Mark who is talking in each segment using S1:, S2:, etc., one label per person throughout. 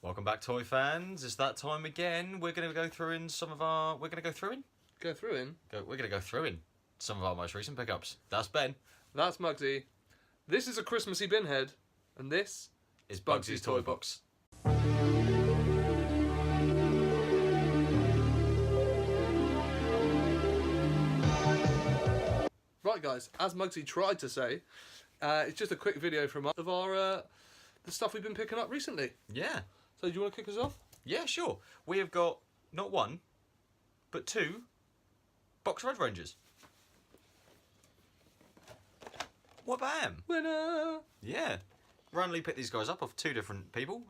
S1: Welcome back, toy fans. It's that time again. We're going to go through in some of our. We're going to go through in.
S2: Go through in.
S1: We're going to go through in some of our most recent pickups. That's Ben.
S2: That's Muggsy. This is a Christmassy binhead, and this
S1: is Bugsy's Toy Box.
S2: Right, guys. As Muggsy tried to say, it's just a quick video from us of our the stuff we've been picking up recently.
S1: Yeah.
S2: So, do you want to kick us off?
S1: Yeah, sure. We have got not one, but two box Red Rangers. What bam!
S2: Winner!
S1: Yeah. Randomly picked these guys up off two different people.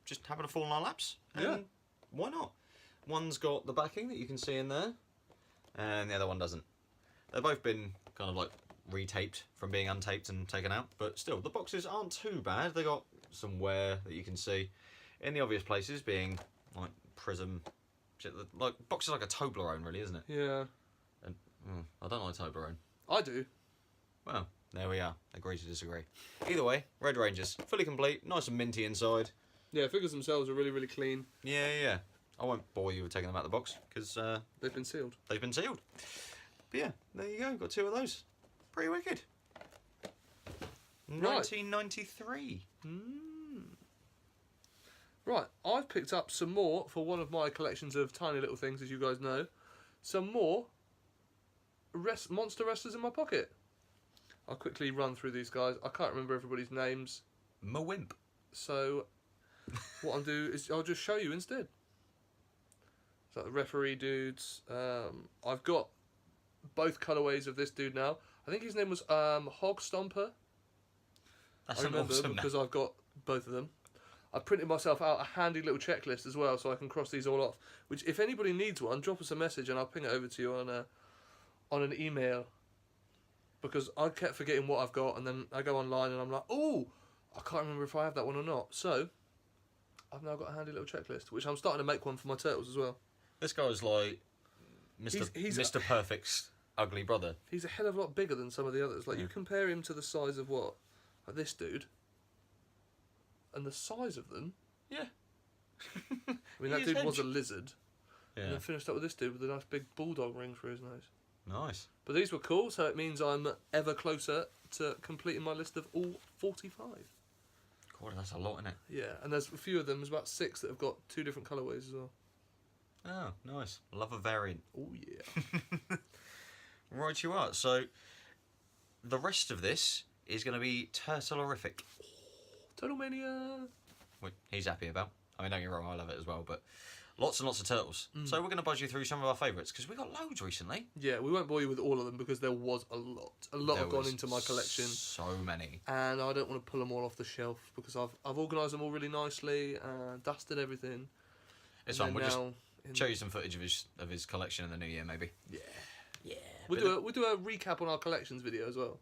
S1: Just happened to fall in our laps. And
S2: yeah.
S1: Why not? One's got the backing that you can see in there, and the other one doesn't. They've both been kind of like retaped from being untaped and taken out, but still, the boxes aren't too bad. They got some wear that you can see in the obvious places, being like prism, like boxes like a Toblerone, really, isn't it?
S2: Yeah.
S1: And I don't like Toblerone.
S2: I do.
S1: Well, there we are. Agree to disagree. Either way, Red Rangers, fully complete, nice and minty inside.
S2: Yeah, figures themselves are really, really clean.
S1: Yeah. I won't bore you with taking them out of the box because
S2: they've been sealed.
S1: They've been sealed. But yeah, there you go. Got two of those. Pretty wicked.
S2: Right.
S1: 1993.
S2: Right, I've picked up some more for one of my collections of tiny little things, as you guys know. Some more monster wrestlers in my pocket. I'll quickly run through these guys. I can't remember everybody's names.
S1: Mawimp.
S2: So, what I'll do is I'll just show you instead. So, the referee dudes. I've got both colourways of this dude now. I think his name was Hog Stomper.
S1: That's
S2: I remember
S1: awesome
S2: because I've got both of them. I printed myself out a handy little checklist as well, so I can cross these all off. Which, if anybody needs one, drop us a message and I'll ping it over to you on an email. Because I kept forgetting what I've got, and then I go online and I'm like, oh, I can't remember if I have that one or not. So, I've now got a handy little checklist, which I'm starting to make one for my turtles as well.
S1: This guy's like he's Mr. Perfect's ugly brother.
S2: He's a hell of a lot bigger than some of the others. Like, you compare him to the size of what? Like this dude. And the size of them.
S1: Yeah.
S2: I mean, that dude was a lizard.
S1: Yeah.
S2: And then finished up with this dude with a nice big bulldog ring for his nose.
S1: Nice.
S2: But these were cool, so it means I'm ever closer to completing my list of all 45.
S1: God, that's a lot, isn't it?
S2: Yeah, and there's a few of them. There's about 6 that have got 2 different colourways as well.
S1: Oh, nice. Love a variant.
S2: Oh, yeah.
S1: Right you are. So, the rest of this is going to be Turtle-orific.
S2: Turtle Mania!
S1: Which he's happy about. I mean, don't get me wrong, I love it as well, but lots and lots of turtles. So we're going to buzz you through some of our favourites, because we got loads recently.
S2: Yeah, we won't bore you with all of them, because there was a lot. A lot have gone into my collection.
S1: So many.
S2: And I don't want to pull them all off the shelf, because I've organised them all really nicely, dusted everything.
S1: It's fine, we'll just show you some footage of his collection in the new year, maybe.
S2: Yeah. We'll do a recap on our collections video as well.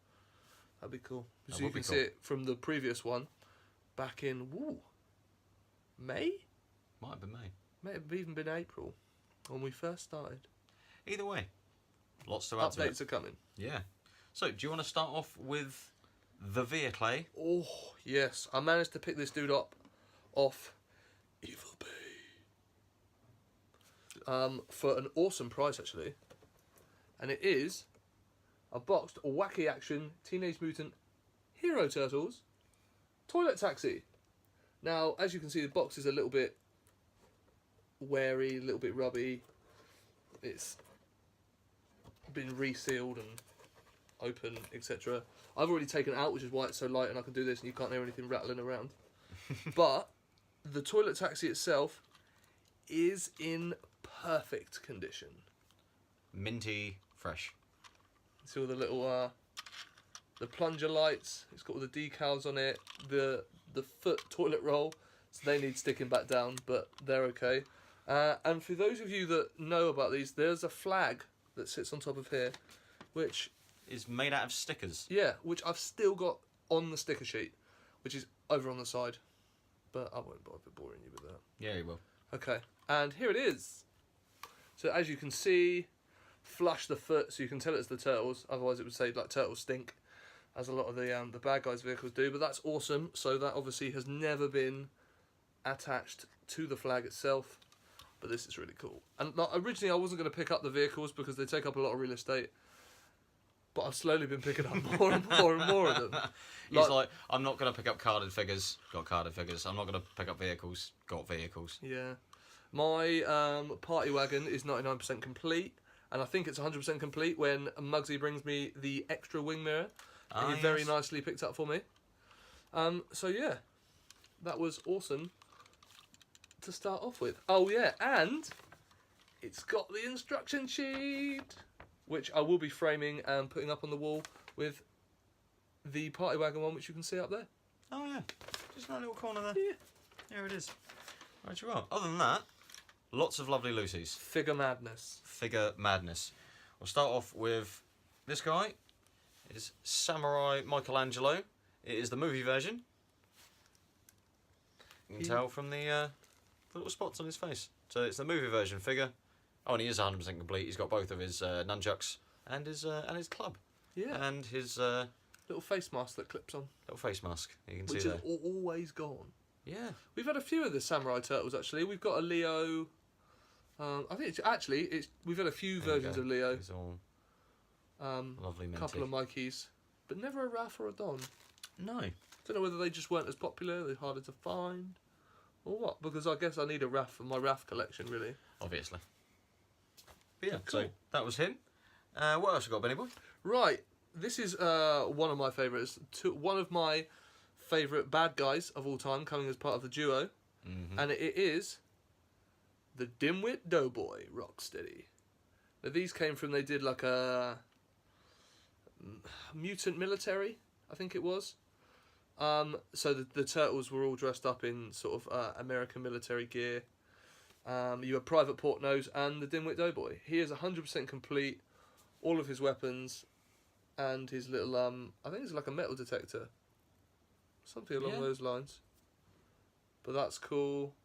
S2: That'd be cool. So you can see it from the previous one, back in, May?
S1: Might have been May.
S2: May have even been April, when we first started.
S1: Either way, lots to add to it.
S2: Updates are coming.
S1: Yeah. So, do you want to start off with the Vehicle?
S2: Oh, yes. I managed to pick this dude up off Evil Bay. For an awesome price, actually. And it is a boxed wacky action Teenage Mutant Hero Turtles Toilet Taxi. Now, as you can see, the box is a little bit wary, a little bit rubby. It's been resealed and open, etc. I've already taken it out, which is why it's so light and I can do this and you can't hear anything rattling around. But the toilet taxi itself is in perfect condition.
S1: Minty fresh.
S2: See all the little the plunger lights. It's got all the decals on it. The foot toilet roll, so they need sticking back down, but they're okay. And for those of you that know about these, there's a flag that sits on top of here, which
S1: is made out of stickers.
S2: Yeah, which I've still got on the sticker sheet, which is over on the side. But I won't bother boring you with that.
S1: Yeah, you will.
S2: Okay, and here it is. So as you can see, flush the foot, so you can tell it's the turtles. Otherwise, it would say like turtles stink, as a lot of the bad guys' vehicles do. But that's awesome. So that obviously has never been attached to the flag itself. But this is really cool. And like, originally I wasn't going to pick up the vehicles because they take up a lot of real estate. But I've slowly been picking up more and more and more of them.
S1: He's like, I'm not going to pick up carded figures. Got carded figures. I'm not going to pick up vehicles. Got vehicles.
S2: Yeah. My party wagon is 99% complete. And I think it's 100% complete when Muggsy brings me the extra wing mirror. That he very nicely picked up for me. So yeah, that was awesome to start off with. Oh yeah, and it's got the instruction sheet, which I will be framing and putting up on the wall with the party wagon one, which you can see up there.
S1: Oh yeah, just in that little corner there.
S2: Yeah.
S1: There it is. Right you are. Other than that, lots of lovely Lucy's.
S2: Figure madness.
S1: Figure madness. We'll start off with this guy. It's Samurai Michelangelo. It is the movie version. You can tell from the little spots on his face. So it's the movie version figure. Oh, and he is 100% complete. He's got both of his nunchucks and his club.
S2: Yeah.
S1: And his
S2: little face mask that clips on.
S1: little face mask. You can
S2: Which
S1: see
S2: is
S1: there.
S2: always gone.
S1: Yeah.
S2: We've had a few of the Samurai Turtles actually. We've got a Leo. I think we've had a few
S1: There you
S2: versions
S1: go.
S2: of Leo.
S1: It's all lovely
S2: A
S1: minty.
S2: couple of Mikeys, but never a Raph or a Don.
S1: No.
S2: Don't know whether they just weren't as popular, they're harder to find, or what. Because I guess I need a Raph for my Raph collection, really.
S1: Obviously. But yeah,
S2: Cool.
S1: so that was him. What else you got, Benny Boy?
S2: Right, this is one of my favourites. One of my favourite bad guys of all time, coming as part of the duo, and it is the Dimwit Doughboy Rocksteady. Now these came from, they did like a mutant military, I think it was. So the turtles were all dressed up in sort of American military gear. You had Private Portnose and the Dimwit Doughboy. He is 100% complete. All of his weapons and his little I think it's like a metal detector, something along those lines. But that's cool.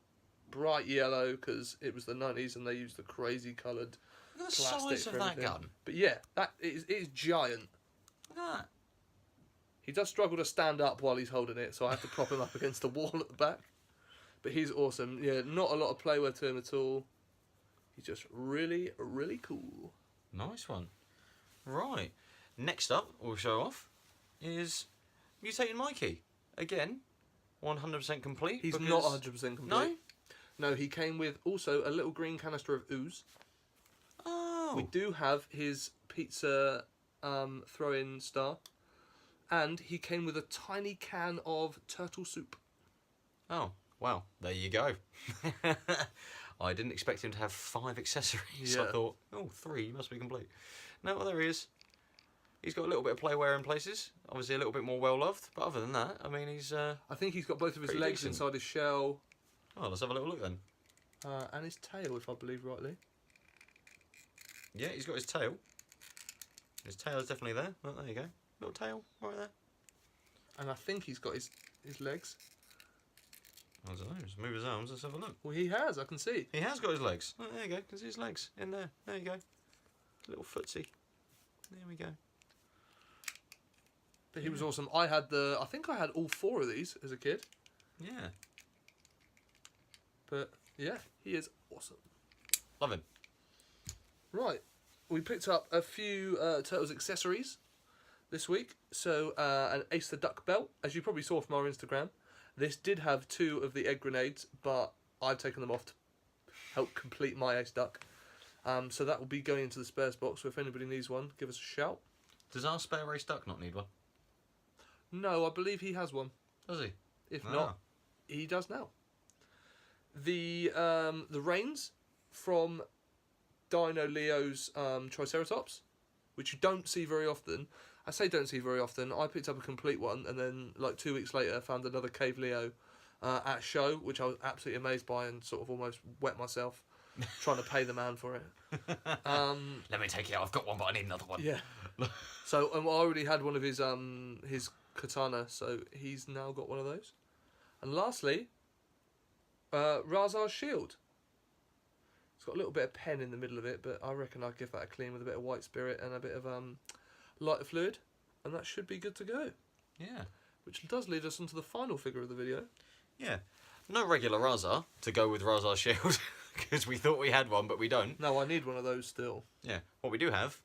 S2: Bright yellow because it was the 90s and they used the crazy coloured
S1: Look at the
S2: plastic
S1: size of
S2: for
S1: that
S2: everything.
S1: gun.
S2: But yeah, it is giant.
S1: Look at that.
S2: He does struggle to stand up while he's holding it, so I have to prop him up against the wall at the back. But he's awesome. Yeah, not a lot of playwear to him at all. He's just really, really cool.
S1: Nice one. Right. Next up, we'll show off, is Mutating Mikey. Again, 100% complete.
S2: He's
S1: because...
S2: not 100% complete.
S1: No?
S2: No, he came with also a little green canister of ooze.
S1: Oh.
S2: We do have his pizza throw-in star. And he came with a tiny can of turtle soup.
S1: Oh, well, there you go. I didn't expect him to have 5 accessories.
S2: Yeah.
S1: I thought, oh, 3 must be complete. No, well, there he is. He's got a little bit of playwear in places. Obviously, a little bit more well-loved. But other than that, I mean, he's...
S2: I think he's got both of his
S1: pretty
S2: legs
S1: decent.
S2: inside his shell.
S1: Oh, let's have a little look then.
S2: And his tail, if I believe rightly.
S1: Yeah, he's got his tail. His tail is definitely there. Oh, there you go. Little tail right there.
S2: And I think he's got his legs.
S1: I don't know. Just move his arms. Let's have a look.
S2: Well, he has, I can see.
S1: He has got his legs. Oh, there you go. Can see his legs in there. There you go. Little footsie. There we go.
S2: But he was awesome. I think I had all 4 of these as a kid.
S1: Yeah.
S2: But yeah, he is awesome.
S1: Love him.
S2: Right, we picked up a few Turtles accessories this week. So an Ace the Duck belt, as you probably saw from our Instagram. This did have 2 of the egg grenades, but I've taken them off to help complete my Ace Duck. So that will be going into the spares box, so if anybody needs one, give us a shout.
S1: Does our spare race duck not need one?
S2: No, I believe he has one.
S1: Does he?
S2: If
S1: Ah.
S2: not, he does now. The reins from Dino Leo's Triceratops, which you don't see very often. I say don't see very often. I picked up a complete one, and then like 2 weeks later, found another Cave Leo at a show, which I was absolutely amazed by, and sort of almost wet myself trying to pay the man for it.
S1: Let me take it out. I've got one, but I need another one.
S2: Yeah. So I already had one of his katana, so he's now got one of those. And lastly, Razar's shield. It's got a little bit of pen in the middle of it, but I reckon I'd give that a clean with a bit of white spirit and a bit of lighter fluid, and that should be good to go.
S1: Yeah.
S2: Which does lead us onto the final figure of the video.
S1: Yeah. No regular Raza to go with Razar's shield, because we thought we had one, but we don't.
S2: No, I need one of those still.
S1: Yeah, what we do have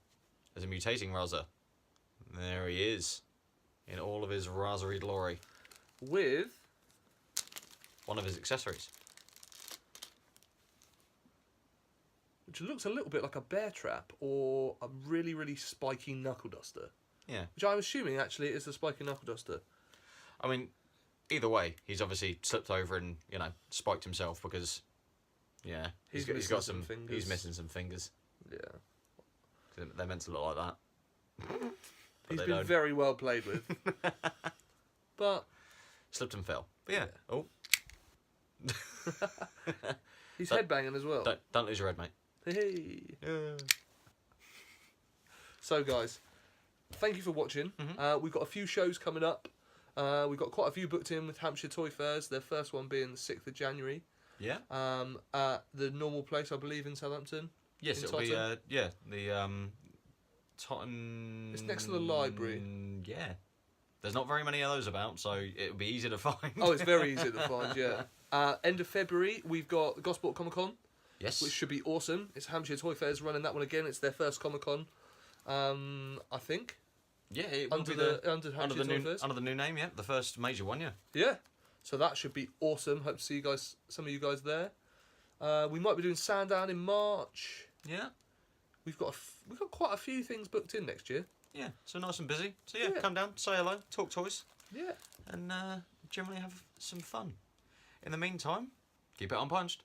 S1: is a mutating Raza. There he is, in all of his Razery glory.
S2: With
S1: one of his accessories.
S2: Which looks a little bit like a bear trap or a really, really spiky knuckle duster.
S1: Yeah.
S2: Which I'm assuming actually is the spiky knuckle duster.
S1: I mean, either way, he's obviously slipped over and, you know, spiked himself because, yeah, he's got some fingers. He's missing some fingers.
S2: Yeah.
S1: They're meant to look like that.
S2: He's been very well played with. But
S1: slipped and fell. But yeah. Oh.
S2: He's headbanging as well.
S1: Don't lose your head, mate.
S2: Hey.
S1: Yeah.
S2: So guys, thank you for watching. We've got a few shows coming up. We've got quite a few booked in with Hampshire Toy Fairs. Their first one being the 6th of January.
S1: Yeah.
S2: At the normal place, I believe, in Southampton.
S1: Yes, it'll be the Totton.
S2: It's next to the library.
S1: Yeah. There's not very many of those about, so it'll be easy to find.
S2: Oh, it's very easy to find, yeah. End of February, we've got the Gosport Comic Con.
S1: Yes.
S2: Which should be awesome. It's Hampshire Toy Fairs running that one again. It's their first Comic Con, I think.
S1: Yeah, it will
S2: under Hampshire Toy Fairs.
S1: Under the new name, yeah. The first major one, yeah.
S2: Yeah. So that should be awesome. Hope to see you guys, some of you guys there. We might be doing Sandown in March.
S1: Yeah.
S2: We've got quite a few things booked in next year.
S1: Yeah, so nice and busy. So yeah, come down, say hello, talk toys.
S2: Yeah.
S1: And generally have some fun. In the meantime, keep it unpunched.